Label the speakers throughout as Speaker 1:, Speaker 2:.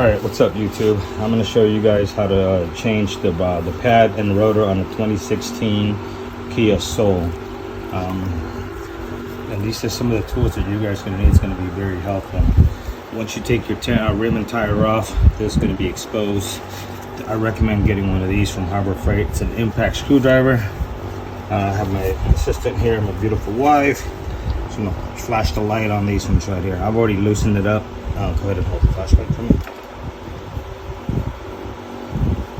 Speaker 1: Alright, what's up YouTube? I'm going to show you guys how to change the pad and rotor on the 2016 Kia Soul. And these are some of the tools that you guys are going to need. It's going to be very helpful. Once you take your rim and tire off, this is going to be exposed. I recommend getting one of these from Harbor Freight. It's an impact screwdriver. I have my assistant here, my beautiful wife. So I'm going to flash the light on these ones right here. I've already loosened it up. Go ahead and hold the flashlight for me.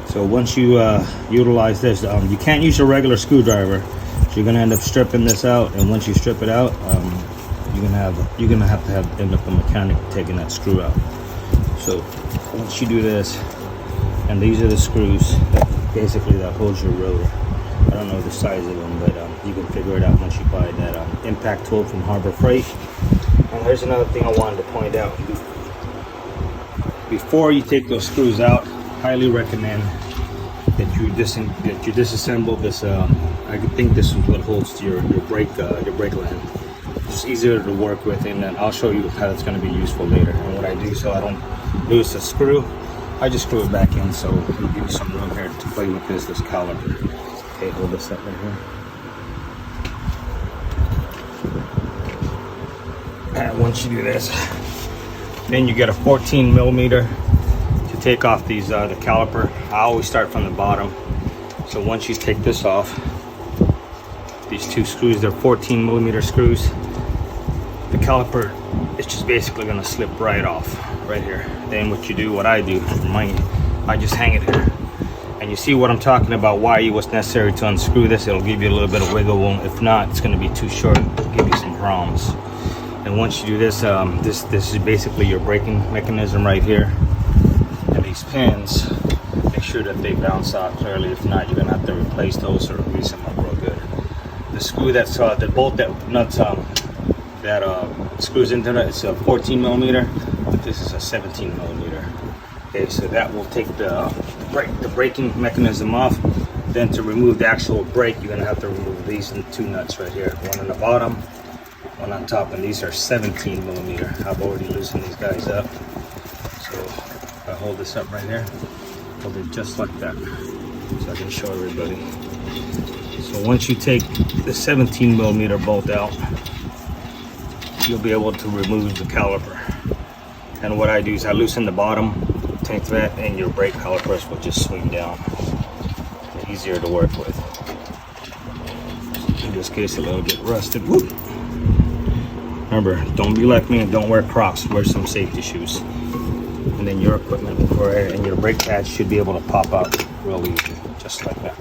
Speaker 1: So once you utilize this, you can't use a regular screwdriver. So you're gonna end up stripping this out, and once you strip it out, you're gonna have to end up a mechanic taking that screw out. So once you do this, and these are the screws that holds your rotor. I don't know the size of them, but you can figure it out once you buy that impact tool from Harbor Freight. And there's another thing I wanted to point out. Before you take those screws out, highly recommend that you disassemble this. I think this is what holds to your brake line. It's easier to work with, and then I'll show you how it's going to be useful later. And what I do so I don't lose the screw, I just screw it back in, so it'll give you some room here to play with this caliper. Okay, hold this up right here. And once you do this, then you get a 14 millimeter to take off these the caliper. I always start from the bottom. So once you take this off, these two screws, they're 14 millimeter screws. The caliper is just basically gonna slip right off right here. Then what you do, what I do, I just hang it here. And you see what I'm talking about, why it was necessary to unscrew this. It'll give you a little bit of wiggle room. If not, it's gonna be too short. It'll give you some problems. And once you do this, this is basically your braking mechanism right here. And these pins, make sure that they bounce out clearly. If not, you're gonna have to replace those or grease them up real good. The screw that's the bolt that nuts that screws into it, it's a 14 millimeter, but this is a 17 millimeter. Okay, so that will take the braking mechanism off. Then to remove the actual brake, you're gonna have to remove these two nuts right here. One on the bottom, one on top, and these are 17 millimeter. I've already loosened these guys up. So if I hold this up right here, hold it just like that, so I can show everybody. So once you take the 17 millimeter bolt out, you'll be able to remove the caliper. And what I do is I loosen the bottom, take that, and your brake calipers will just swing down. They're easier to work with. In this case, a little bit rusted. Whoop. Remember, don't be like me and don't wear Crocs. Wear some safety shoes. And then your equipment and your brake pads should be able to pop out real easy, just like that.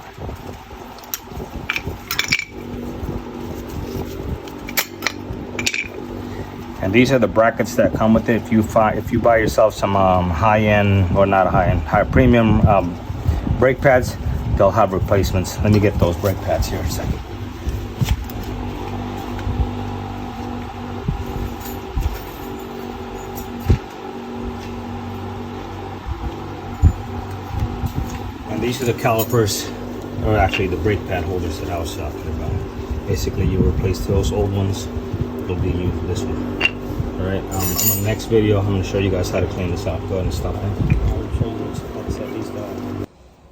Speaker 1: And these are the brackets that come with it. If you buy yourself some high-end, or not a high-end, high premium brake pads, they'll have replacements. Let me get those brake pads here in a second. And these are the calipers, or actually the brake pad holders that I was talking about. Basically, you replace those old ones, it'll be you for this one. All right, on the next video, I'm going to show you guys how to clean this out. Go ahead and stop there. I'll show you, like I said, these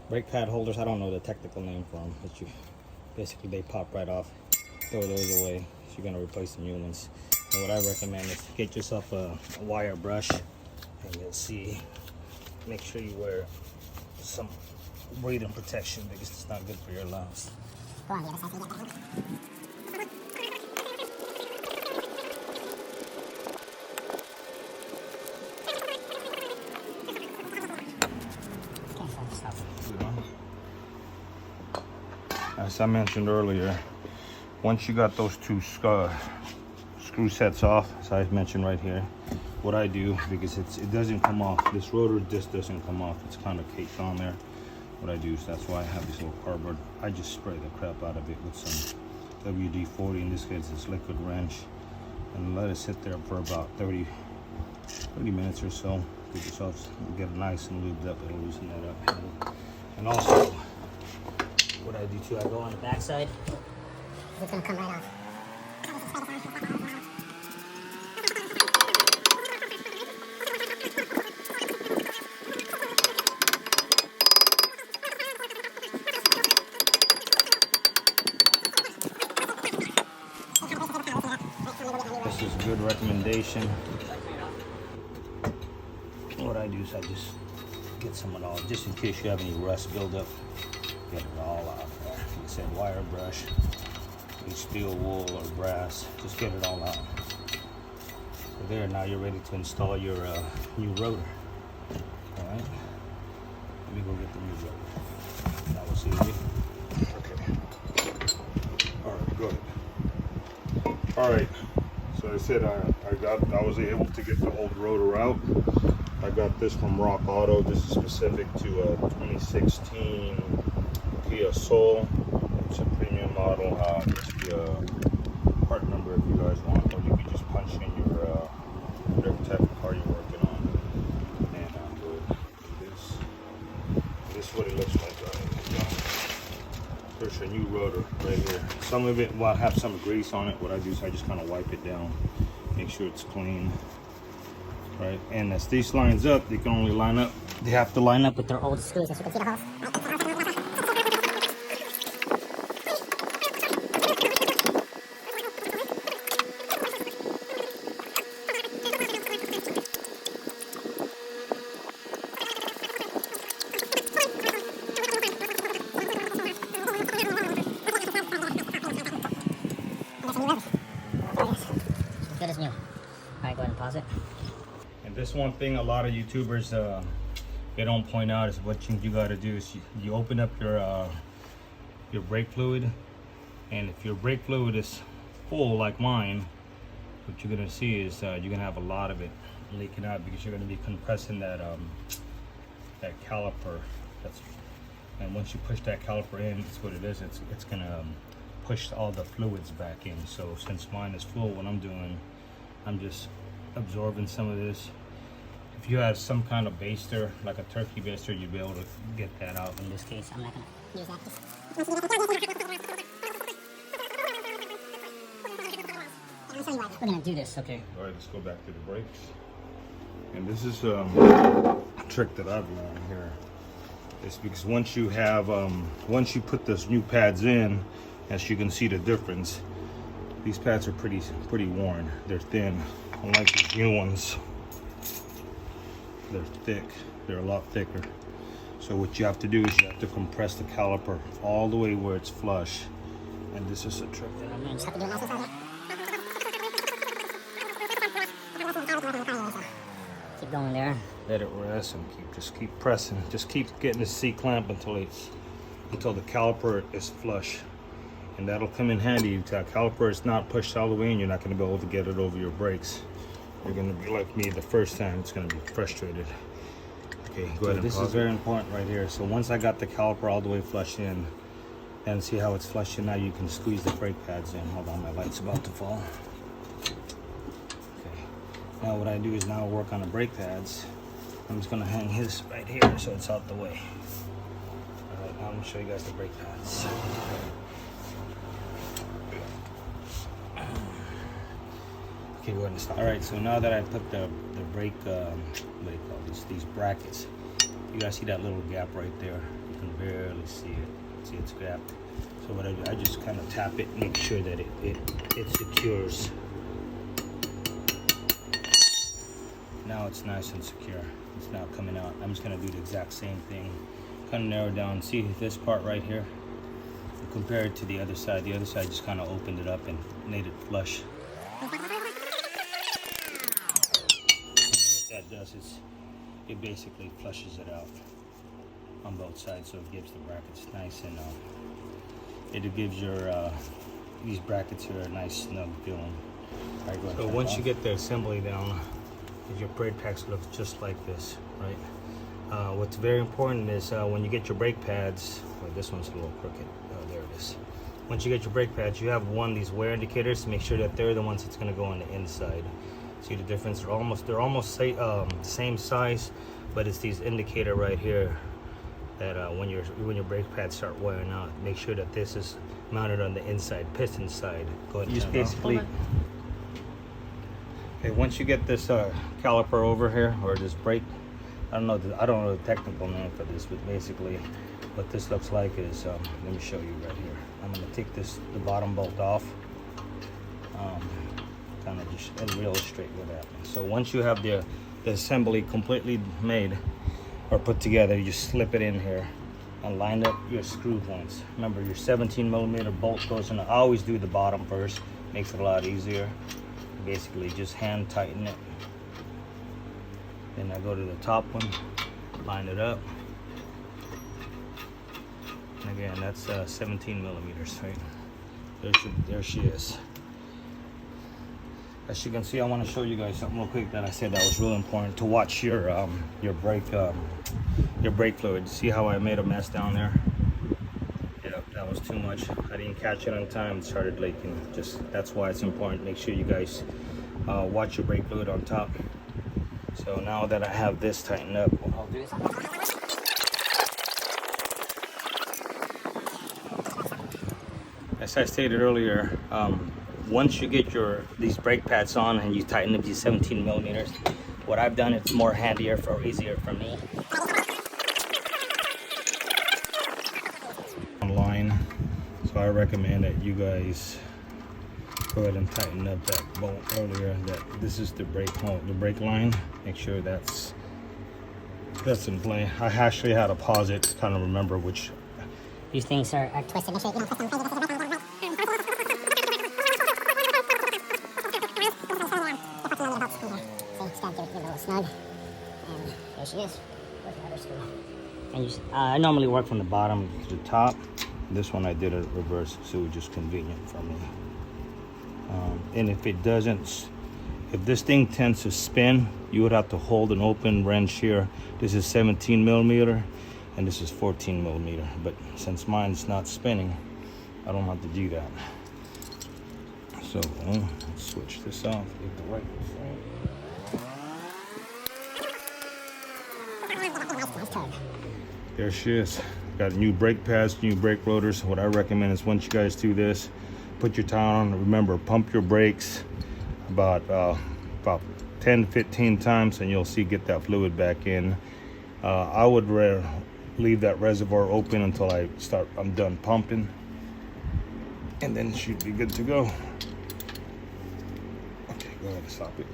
Speaker 1: brake pad holders, I don't know the technical name for them, but basically they pop right off. Throw those away, so you're going to replace the new ones. And what I recommend is get yourself a wire brush, and you'll see, make sure you wear some breathing protection because it's not good for your lungs. Go on the other side so you get that. As I mentioned earlier, once you got those two screw sets off, as I mentioned right here, what I do, because it doesn't come off, this rotor just doesn't come off, it's kind of caked on there. What I do is, that's why I have this little cardboard, I just spray the crap out of it with some WD-40, in this case it's liquid wrench, and let it sit there for about 30 minutes or so. Get yourself, get it nice and lubed up, it'll loosen that up. And also, what I do too, I go on the back side, it's gonna come right off. good recommendation. What I do is I just get some of it all, just in case you have any rust buildup. Get it all out there. Like I said, wire brush, steel, wool, or brass. Just get it all out. So there, now you're ready to install your new rotor. All right. Let me go get the new rotor. That was easy. Okay. All right, go ahead. All right. So I said I was able to get the old rotor out. I got this from Rock Auto. This is specific to a 2016 Kia Soul. It's a premium model. Just the part number if you guys want, or you can just punch in your whatever type of car you're working on. And this is what it looks like. There's a new rotor right here. Some of it will have some grease on it. What I do is I just kind of wipe it down, make sure it's clean. Right, and as these lines up, they can only line up. They have to line up with their old screws, as you can see the holes. As good as new. All right, go ahead and pause it. And this one thing a lot of YouTubers they don't point out is what you got to do is you open up your brake fluid, and if your brake fluid is full like mine, what you're gonna see is you're gonna have a lot of it leaking out because you're gonna be compressing that that caliper. And once you push that caliper in, that's what it is. It's gonna push all the fluids back in. So since mine is full, what I'm doing, I'm just absorbing some of this. If you have some kind of baster, like a turkey baster, you'll be able to get that out. In this case, I'm not gonna use that. We're gonna do this, okay. All right, let's go back to the brakes. And this is a trick that I've learned here. It's because once you put those new pads in, as you can see the difference, these pads are pretty worn. They're thin, unlike these new ones. They're thick. They're a lot thicker. So what you have to do is you have to compress the caliper all the way where it's flush. And this is a trick that I'm going to keep going there. Let it rest and just keep pressing. Just keep getting the C-clamp until the caliper is flush. And that'll come in handy if the caliper is not pushed all the way and you're not going to be able to get it over your brakes. You're going to be like me the first time. It's going to be frustrated. Okay, go ahead. This is very important right here. So once I got the caliper all the way flushed in, and see how it's flushed in, now you can squeeze the brake pads in. Hold on, my light's about to fall. Okay. Now what I do is now work on the brake pads. I'm just going to hang his right here so it's out the way. All right, now I'm going to show you guys the brake pads. Okay, go ahead and stop. All right, so now that I put the brake, what do you call these brackets? You guys see that little gap right there? You can barely see it. See, it's gapped. So what I do, I just kind of tap it, make sure that it secures. Now it's nice and secure. It's now coming out. I'm just gonna do the exact same thing. Kind of narrow down. See this part right here? Compare it to the other side. The other side just kind of opened it up and made it flush. What that does is it basically flushes it out on both sides, so it gives the brackets nice and it gives your these brackets here a nice snug feeling. All right, go ahead. So once you get the assembly down, your brake pads look just like this, right? What's very important is when you get your brake pads, well, this one's a little crooked. Oh, there it is. Once you get your brake pads, you have these wear indicators to make sure that they're the ones that's going to go on the inside. See the difference? They're almost same size, but it's these indicator right here that when your brake pads start wearing out, make sure that this is mounted on the inside piston side. Go ahead and just basically. Okay, once you get this caliper over here, or this brake, I don't know the technical name for this, but basically what this looks like is, let me show you right here. I'm going to take the bottom bolt off. kind of just illustrate with that. So once you have the assembly completely made or put together, you just slip it in here and line up your screw points. Remember, your 17mm bolt goes in. I always do the bottom first, makes it a lot easier. Basically just hand tighten it. Then I go to the top one, line it up. And again, that's 17mm, right? There she is. As you can see, I want to show you guys something real quick that I said that was real important, to watch your brake fluid. See how I made a mess down there? Yeah, that was too much. I didn't catch it on time. It started leaking. That's why it's important. Make sure you guys watch your brake fluid on top. So now that I have this tightened up, what I'll do is, as I stated earlier, once you get these brake pads on and you tighten up these 17mm, what I've done, it's more handier or easier for me. Online, so I recommend that you guys go ahead and tighten up that bolt earlier. That this is the brake line. Make sure that's in play. I actually had to pause it to kind of remember which.
Speaker 2: These things are twisted. Make sure you don't snug. And there she is. Where's the other screw? And I normally work from the bottom to the top. This one I did it reverse, so it was just convenient for me. And if it doesn't, if this thing tends to spin, you would have to hold an open wrench here. This is 17mm and this is 14mm. But since mine's not spinning, I don't have to do that. So let's switch this off. Get the right frame. There she is. Got new brake pads, new brake rotors. What I recommend is once you guys do this, put your tire on. Remember, pump your brakes about 10-15 times, and you'll see get that fluid back in. I would leave that reservoir open until I'm done pumping, and then it should be good to go. Okay, go ahead and stop it.